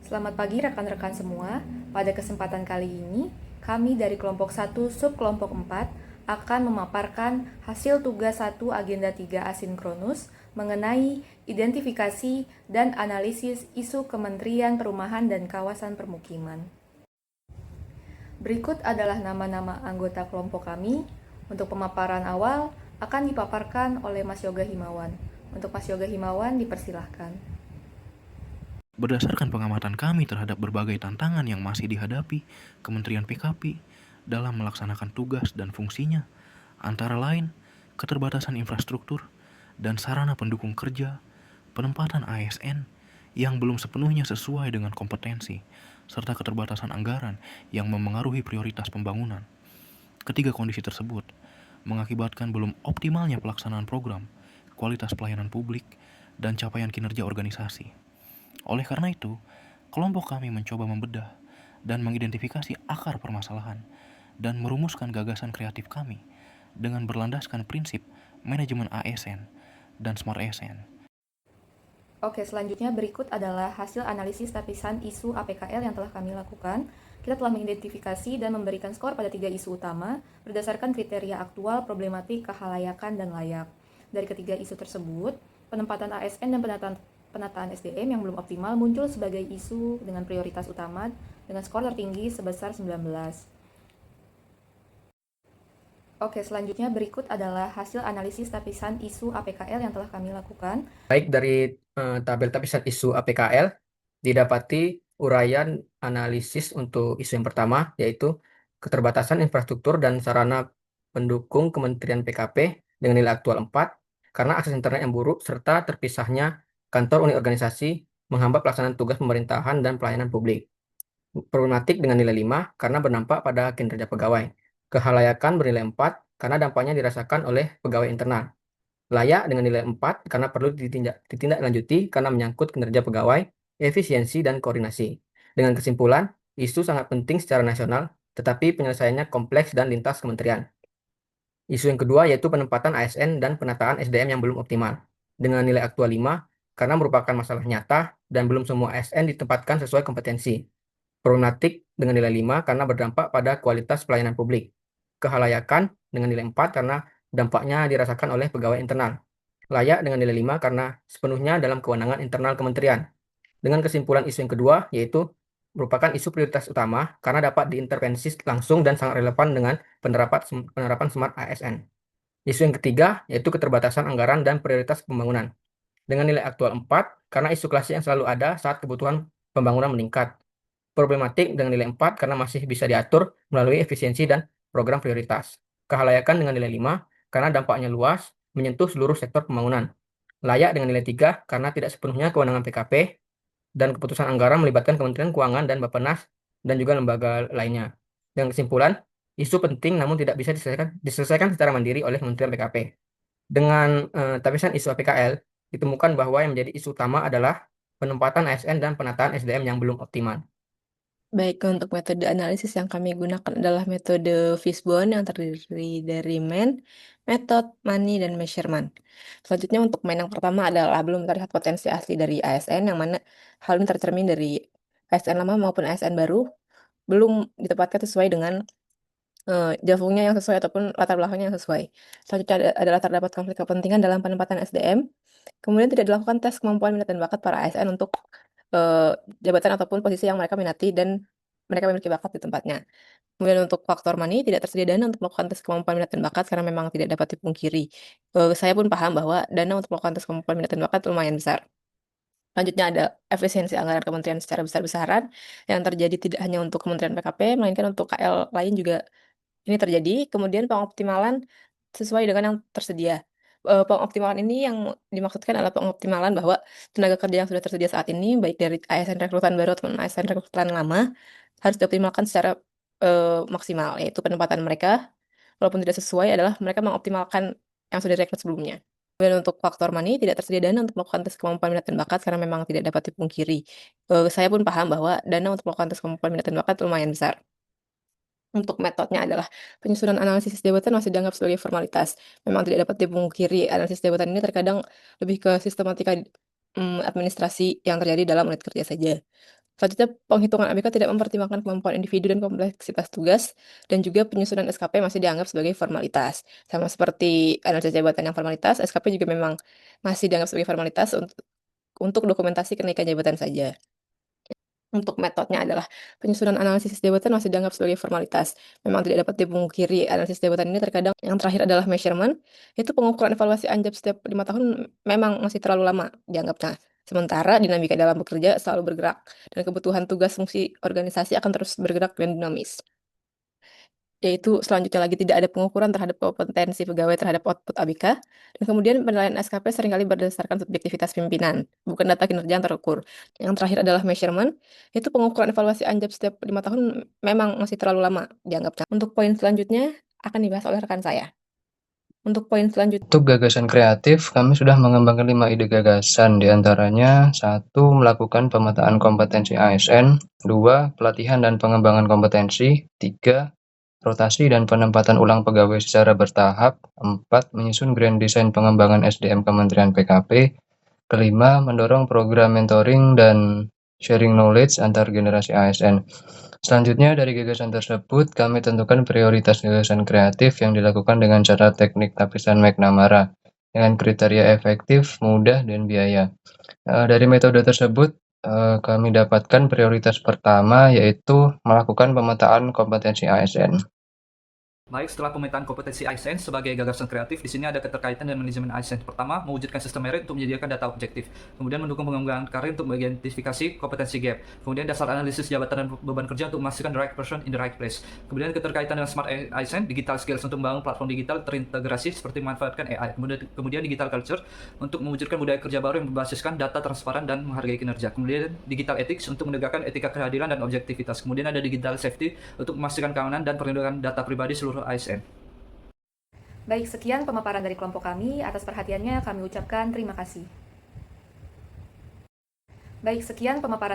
Selamat pagi rekan-rekan semua. Pada kesempatan kali ini, kami dari kelompok 1 subkelompok 4 akan memaparkan hasil tugas 1 agenda 3 asinkronus mengenai identifikasi dan analisis isu Kementerian Perumahan dan Kawasan Permukiman. Berikut adalah nama-nama anggota kelompok kami. Untuk pemaparan awal akan dipaparkan oleh Mas Yoga Himawan. Untuk Mas Yoga Himawan dipersilahkan. Berdasarkan pengamatan kami terhadap berbagai tantangan yang masih dihadapi Kementerian PKP dalam melaksanakan tugas dan fungsinya, antara lain keterbatasan infrastruktur dan sarana pendukung kerja, penempatan ASN yang belum sepenuhnya sesuai dengan kompetensi, serta keterbatasan anggaran yang memengaruhi prioritas pembangunan. Ketiga kondisi tersebut mengakibatkan belum optimalnya pelaksanaan program, kualitas pelayanan publik, dan capaian kinerja organisasi. Oleh karena itu, kelompok kami mencoba membedah dan mengidentifikasi akar permasalahan dan merumuskan gagasan kreatif kami dengan berlandaskan prinsip manajemen ASN dan Smart ASN. Oke, selanjutnya berikut adalah hasil analisis lapisan isu APKL yang telah kami lakukan. Kita telah mengidentifikasi dan memberikan skor pada 3 isu utama berdasarkan kriteria aktual, problematik, kehalayakan, dan layak. Dari ketiga isu tersebut, penempatan ASN dan penataan SDM yang belum optimal muncul sebagai isu dengan prioritas utama dengan skor tertinggi sebesar 19. Oke, selanjutnya berikut adalah hasil analisis lapisan isu APKL yang telah kami lakukan. Baik dari tabel lapisan isu APKL, didapati uraian analisis untuk isu yang pertama, yaitu keterbatasan infrastruktur dan sarana pendukung Kementerian PKP dengan nilai aktual 4, karena akses internet yang buruk serta terpisahnya kantor unit organisasi menghambat pelaksanaan tugas pemerintahan dan pelayanan publik. Problematik dengan nilai 5 karena berdampak pada kinerja pegawai. Kehalayakan bernilai 4 karena dampaknya dirasakan oleh pegawai internal. Layak dengan nilai 4 karena perlu ditindaklanjuti karena menyangkut kinerja pegawai, efisiensi, dan koordinasi. Dengan kesimpulan, isu sangat penting secara nasional, tetapi penyelesaiannya kompleks dan lintas kementerian. Isu yang kedua yaitu penempatan ASN dan penataan SDM yang belum optimal. Dengan nilai aktual 5, karena merupakan masalah nyata dan belum semua ASN ditempatkan sesuai kompetensi. Problematik dengan nilai 5 karena berdampak pada kualitas pelayanan publik. Kehalayakan dengan nilai 4 karena dampaknya dirasakan oleh pegawai internal. Layak dengan nilai 5 karena sepenuhnya dalam kewenangan internal kementerian. Dengan kesimpulan isu yang kedua, yaitu merupakan isu prioritas utama karena dapat diintervensi langsung dan sangat relevan dengan penerapan Smart ASN. Isu yang ketiga, yaitu keterbatasan anggaran dan prioritas pembangunan. Dengan nilai aktual 4, karena isu klasik yang selalu ada saat kebutuhan pembangunan meningkat. Problematik dengan nilai 4 karena masih bisa diatur melalui efisiensi dan program prioritas. Kehalayakan dengan nilai 5 karena dampaknya luas, menyentuh seluruh sektor pembangunan. Layak dengan nilai 3 karena tidak sepenuhnya kewenangan PKP dan keputusan anggaran melibatkan Kementerian Keuangan dan Bappenas dan juga lembaga lainnya. Dengan kesimpulan, isu penting namun tidak bisa diselesaikan secara mandiri oleh Kementerian PKP. Dengan tapisan isu APKL, ditemukan bahwa yang menjadi isu utama adalah penempatan ASN dan penataan SDM yang belum optimal. Baik, untuk metode analisis yang kami gunakan adalah metode Fishbone yang terdiri dari main, method, money, dan measurement. Selanjutnya untuk main yang pertama adalah belum terlihat potensi asli dari ASN, yang mana hal ini tercermin dari ASN lama maupun ASN baru, belum ditempatkan sesuai dengan jafungnya yang sesuai ataupun latar belakangnya yang sesuai. Selanjutnya adalah terdapat konflik kepentingan dalam penempatan SDM, kemudian tidak dilakukan tes kemampuan minat dan bakat para ASN untuk jabatan ataupun posisi yang mereka minati dan mereka memiliki bakat di tempatnya. Kemudian untuk faktor money, tidak tersedia dana untuk melakukan tes kemampuan minat dan bakat karena memang tidak dapat dipungkiri. Saya pun paham bahwa dana untuk melakukan tes kemampuan minat dan bakat lumayan besar. Selanjutnya ada efisiensi anggaran kementerian secara besar-besaran yang terjadi tidak hanya untuk Kementerian PKP, melainkan untuk KL lain juga ini terjadi. Kemudian pengoptimalan sesuai dengan yang tersedia. Pengoptimalan ini yang dimaksudkan adalah pengoptimalan bahwa tenaga kerja yang sudah tersedia saat ini, baik dari ASN rekrutan baru ataupun ASN rekrutan lama, harus dioptimalkan secara, maksimal, yaitu penempatan mereka, walaupun tidak sesuai adalah mereka mengoptimalkan yang sudah direkrut sebelumnya. Kemudian untuk faktor money, tidak tersedia dana untuk melakukan tes kemampuan minat dan bakat karena memang tidak dapat dipungkiri. Saya pun paham bahwa dana untuk melakukan tes kemampuan minat dan bakat lumayan besar. Untuk metodenya adalah penyusunan analisis jabatan masih dianggap sebagai formalitas. Memang tidak dapat dipungkiri analisis jabatan ini terkadang lebih ke sistematika, administrasi yang terjadi dalam unit kerja saja. Selanjutnya, penghitungan ABK tidak mempertimbangkan kemampuan individu dan kompleksitas tugas, dan juga penyusunan SKP masih dianggap sebagai formalitas. Sama seperti analisis jabatan yang formalitas, SKP juga memang masih dianggap sebagai formalitas untuk dokumentasi kenaikan jabatan saja. Untuk metodenya adalah penyusunan analisis jabatan masih dianggap sebagai formalitas. Memang tidak dapat dipungkiri analisis jabatan ini terkadang yang terakhir adalah measurement, itu pengukuran evaluasi anjab setiap 5 tahun memang masih terlalu lama dianggapnya. Sementara dinamika dalam bekerja selalu bergerak, dan kebutuhan tugas fungsi organisasi akan terus bergerak dan dinamis. Yaitu selanjutnya lagi tidak ada pengukuran terhadap kompetensi pegawai terhadap output ABK, dan kemudian penilaian SKP seringkali berdasarkan subjektivitas pimpinan, bukan data kinerja yang terukur. Yang terakhir adalah measurement, itu pengukuran evaluasi anjab setiap 5 tahun memang masih terlalu lama dianggapnya. Untuk poin selanjutnya akan dibahas oleh rekan saya. Untuk poin selanjutnya, Untuk gagasan kreatif, kami sudah mengembangkan 5 ide gagasan, diantaranya 1. Melakukan pemetaan kompetensi ASN, 2. Pelatihan dan pengembangan kompetensi, 3. Rotasi dan penempatan ulang pegawai secara bertahap, 4. Menyusun grand design pengembangan SDM Kementerian PKP, kelima, mendorong program mentoring dan sharing knowledge antar generasi ASN. Selanjutnya, dari gagasan tersebut, kami tentukan prioritas gagasan kreatif yang dilakukan dengan cara teknik lapisan McNamara dengan kriteria efektif, mudah, dan biaya. Dari metode tersebut, kami dapatkan prioritas pertama yaitu melakukan pemetaan kompetensi ASN. Baik, setelah pemetaan kompetensi ASN sebagai gagasan kreatif, di sini ada keterkaitan dengan manajemen ASN. Pertama, mewujudkan sistem merit untuk menyediakan data objektif. Kemudian mendukung pengembangan karir untuk mengidentifikasi kompetensi gap. Kemudian dasar analisis jabatan dan beban kerja untuk memastikan the right person in the right place. Kemudian keterkaitan dengan smart ASN, digital skills untuk membangun platform digital terintegrasi seperti memanfaatkan AI. Kemudian digital culture untuk mewujudkan budaya kerja baru yang berbasiskan data transparan dan menghargai kinerja. Kemudian digital ethics untuk menegakkan etika keadilan dan objektivitas. Kemudian ada digital safety untuk memastikan keamanan dan perlindungan data pribadi seluruh ASN. Baik, sekian pemaparan dari kelompok kami. Atas perhatiannya kami ucapkan terima kasih. Baik, sekian pemaparan